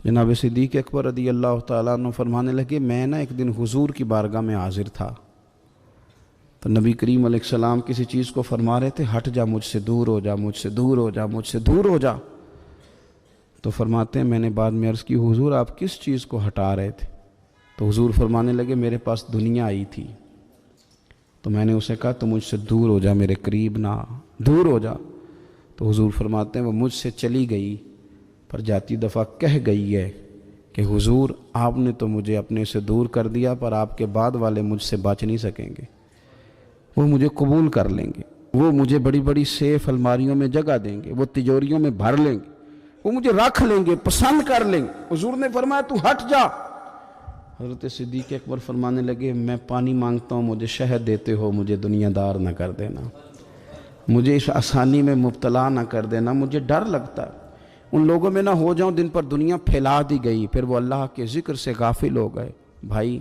جناب صدیق اکبر رضی اللہ تعالیٰ عنہ فرمانے لگے میں نا ایک دن حضور کی بارگاہ میں حاضر تھا، تو نبی کریم علیہ السلام کسی چیز کو فرما رہے تھے، ہٹ جا مجھ سے دور ہو جا، مجھ سے دور ہو جا، مجھ سے دور ہو جا۔ تو فرماتے ہیں میں نے بعد میں عرض کی حضور آپ کس چیز کو ہٹا رہے تھے؟ تو حضور فرمانے لگے میرے پاس دنیا آئی تھی، تو میں نے اسے کہا تو مجھ سے دور ہو جا، میرے قریب نہ آ، دور ہو جا۔ تو حضور فرماتے ہیں وہ مجھ سے چلی گئی، پر جاتی دفعہ کہہ گئی ہے کہ حضور آپ نے تو مجھے اپنے سے دور کر دیا، پر آپ کے بعد والے مجھ سے بچ نہیں سکیں گے، وہ مجھے قبول کر لیں گے، وہ مجھے بڑی بڑی سیف الماریوں میں جگہ دیں گے، وہ تجوریوں میں بھر لیں گے، وہ مجھے رکھ لیں گے، پسند کر لیں گے۔ حضور نے فرمایا تو ہٹ جا۔ حضرت صدیق اکبر فرمانے لگے میں پانی مانگتا ہوں، مجھے شہد دیتے ہو، مجھے دنیا دار نہ کر دینا، مجھے اس آسانی میں مبتلا نہ کر دینا، مجھے ڈر لگتا ہے ان لوگوں میں نہ ہو جاؤں جن پر دنیا پھیلا دی گئی، پھر وہ اللہ کے ذکر سے غافل ہو گئے۔ بھائی